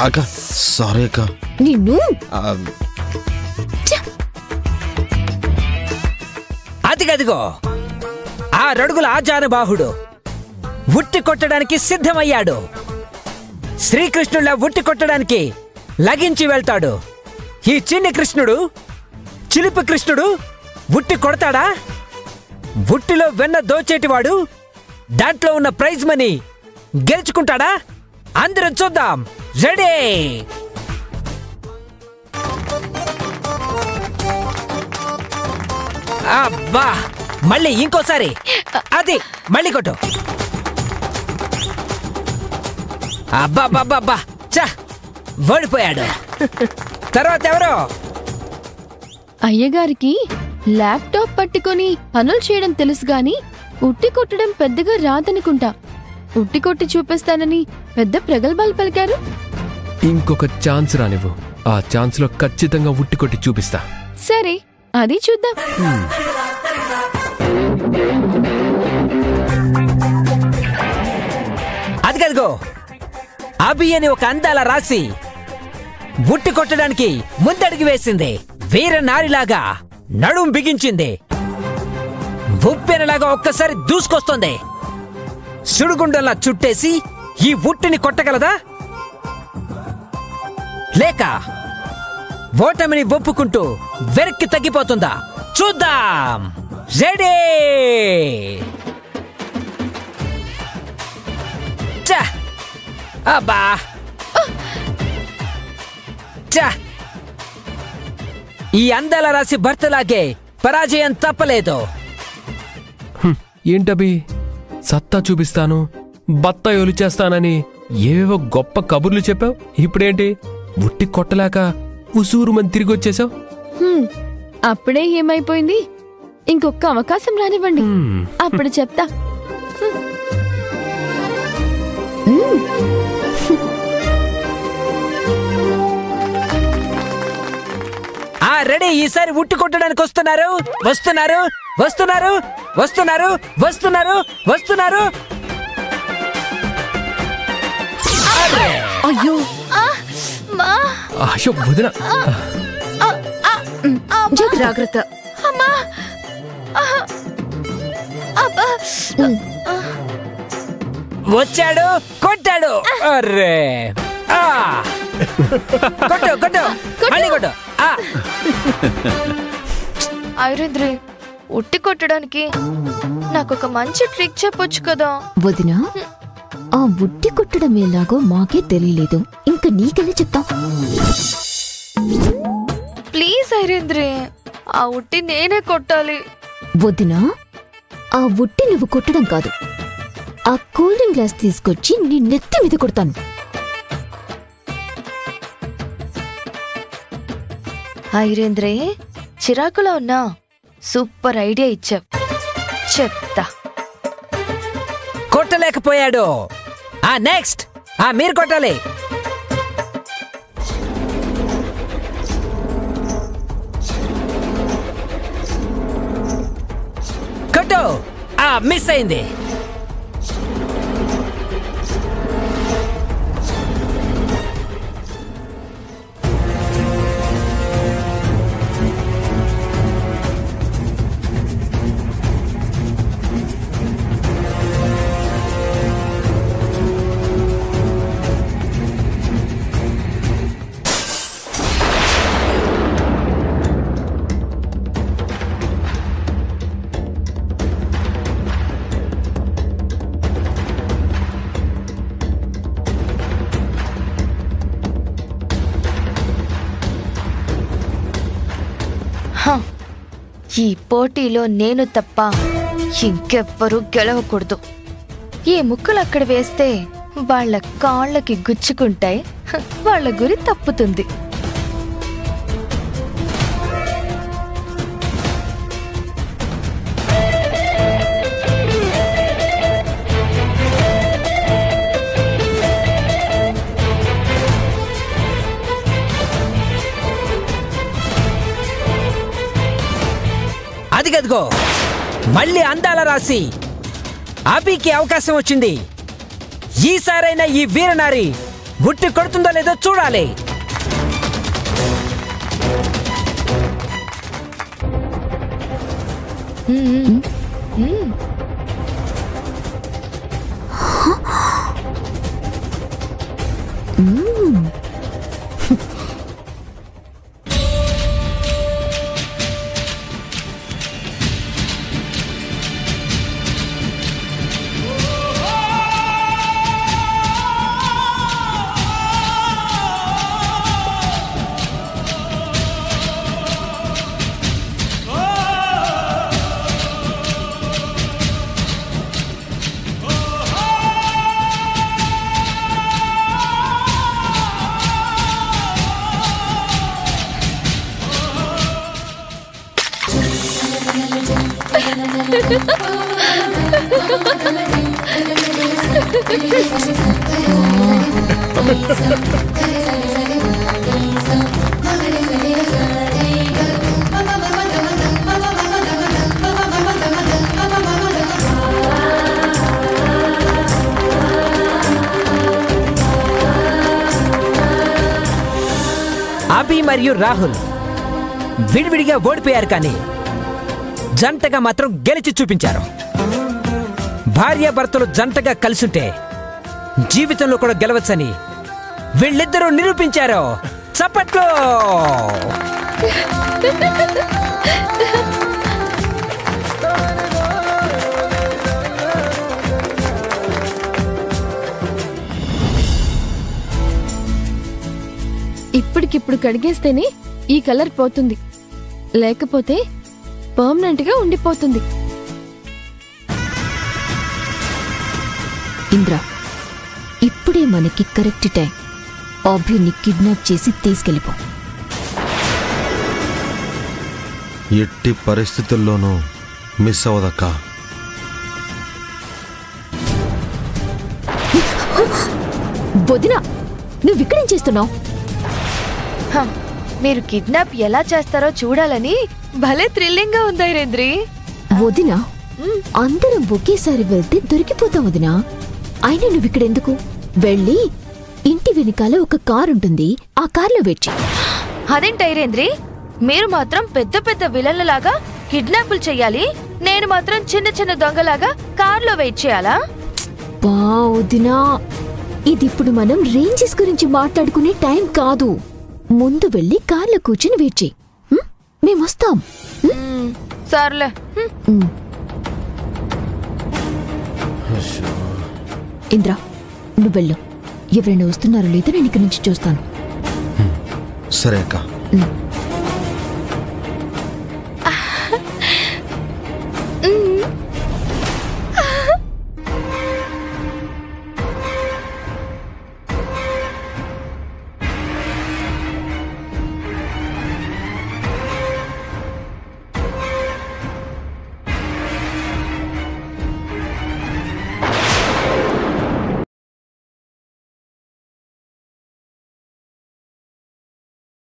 అక్క సారీ అక్క. నిన్ను అదిగదిగో ఆ రడుగుల ఆజానుబాహుడు ఉట్టి కొట్టడానికి సిద్ధమయ్యాడు. శ్రీకృష్ణులా ఉట్టి కొట్టడానికి లగించి వెళ్తాడు. ఈ చిన్ని కృష్ణుడు, చిలిపి కృష్ణుడు ఉట్టి కొడతాడా? ఉట్టిలో వెన్న దోచేటివాడు దాంట్లో ఉన్న ప్రైజ్ మనీ గెలుచుకుంటాడా? అందరం చూద్దాం. రెడీ? అబ్బా, మళ్ళీ ఇంకోసారి. అది మళ్ళీ కొట్టు. అబ్బా చా, ఓడిపోయాడు. తర్వాత ఎవరో? అయ్యగారికి ల్యాప్టాప్ పట్టుకొని పనులు చేయడం తెలుసు గాని ఉట్టి కొట్టడం పెద్దగా రాదనుకుంటా. ఉట్టి కొట్టి చూపిస్తానని పెద్ద ప్రగల్భాలు పలికారు. ఇంకొక ఛాన్స్ రానివ్వు. ఆ ఛాన్స్ లో ఖచ్చితంగా ఉట్టి కొట్టి చూపిస్తా. సరే, అది చూద్దాం. అదిగదిగో అభి అని ఒక అందాల రాసి ఉట్టి కొట్టడానికి ముందడుగు వేసింది. వీర నారిలాగా నడుం బిగించింది. ఉప్పెనలాగా ఒక్కసారి దూసుకొస్తుంది. సుడుగుండలా చుట్టేసి ఈ ఉట్టిని కొట్టగలదా? లేక ఓటమిని ఒప్పుకుంటూ వెనక్కి తగ్గిపోతుందా? చూద్దాం. రెడీ? చా, అబ్బా చా, ఈ అందాల రాసి భర్తలాగే పరాజయం తప్పలేదు. ఏంటబి, సత్తా చూపిస్తాను, బత్తాయోలు చేస్తానని ఏవేవో గొప్ప కబుర్లు చెప్పావు. ఇప్పుడేంటి ఉట్టి కొట్టలేక ఉసూరుమని తిరిగి వచ్చేసావు? అప్పుడే ఏమైపోయింది? ఇంకొక అవకాశం రానివ్వండి, అప్పుడు చెప్తా. రెడీ? ఈసారి ఉట్టి కొట్టడానికి వస్తున్నారు వస్తున్నారు వస్తున్నారు వస్తున్నారు వస్తున్నారు వస్తున్నారు. అయ్యో, అయ్యో వదిన, జాగ్రత్త. వచ్చాడు, కొట్టాడు. అరే, కొట్టు కొట్టు, మళ్ళీ కొట్టు. ఐరేంద్రి, ఉట్టి కొట్టడానికి నాకొక మంచి ట్రిక్ చెప్పొచ్చు కదా? వదినా, ఆ ఉట్టి కొట్టడం ఎలాగో మాకే తెలియలేదు, ఇంకా నీకెళ్ళి చెప్తా. ప్లీజ్ ఐరేంద్రి, ఆ ఉట్టి నేనే కొట్టాలి. వదినా, ఆ ఉట్టి నువ్వు కొట్టడం కాదు, ఆ కూల్ డ్రింక్ గ్లాస్ తీసుకొచ్చి నీ నెత్తి మీద కొడతాను. ఐరేంద్రే, చిరాకులో ఉన్నా సూపర్ ఐడియా ఇచ్చావు, చెప్తా. కొట్టలేకపోయాడు. నెక్స్ట్ మీరు కొట్టాలి. కొట్టు. మిస్ అయింది. ఈ పోటీలో నేను తప్ప ఇంకెవ్వరూ గెలవకూడదు. ఈ ముక్కలు అక్కడ వేస్తే వాళ్ళ కాళ్ళకి గుచ్చుకుంటాయి, వాళ్ళ గురి తప్పుతుంది. అదిగదిగో మళ్ళీ అందాల రాసి అభికి అవకాశం వచ్చింది. ఈసారైనా ఈ వీరనారి ఉట్టి కొడుతుందో లేదో చూడాలి. అభి మరియు రాహుల్ విడివిడిగా ఓడిపోయారు, కానీ జంటగా మాత్రం గెలిచి చూపించారు. భార్యాభర్తలు జంటగా కలిసుంటే జీవితంలో కూడా గెలవచ్చని వీళ్ళిద్దరూ నిరూపించారు. చప్పట్లు! ఇప్పటికిప్పుడు కడిగేస్తేనే ఈ కలర్ పోతుంది, లేకపోతే పర్మనెంట్ గా ఉండిపోతుంది. ఇంద్ర, ఇప్పుడే మనకి కరెక్ట్ టైం. అభిని కిడ్నాప్ చేసి తీసుకెళ్ళిపో. ఎట్టి పరిస్థితుల్లోనూ మిస్ అవ్వదక్క. వదినా, నువ్విక్కడేం చేస్తున్నావు? మీరు కిడ్నాప్ ఎలా చేస్తారో చూడాలని భలే థ్రిల్లింగ్ గా ఉంది ఐరేంద్రి. వదినా, అందరం ఒకేసారి వెళ్తే దొరికిపోతాం వదినా. అయినా నువ్విక్కడెందుకు? వెళ్ళి ఇంటి వెనకాల ఒక కార్ ఉంటుంది, ఆ కార్లో వెయిట్ చెయ్. అదేంటి ఐరేంద్రి, మీరు మాత్రం పెద్ద పెద్ద విలన్లలాగా కిడ్నాపులు చెయ్యాలి, నేను మాత్రం చిన్న చిన్న దొంగలాగా కార్లో వెయిట్ చేయాలా? బా వదినా, ఇదిప్పుడు మనం రేంజెస్ గురించి మాట్లాడుకునే టైం కాదు. ముందు వెళ్ళి కార్లో కూర్చుని వెయిట్ చెయ్. మేమొస్తాం. సర్లే. ఇంద్ర, నువ్వు వెళ్ళు. ఎవరైనా వస్తున్నారో లేదో నేను ఇక్కడి నుంచి చూస్తాను. సరే అక్క.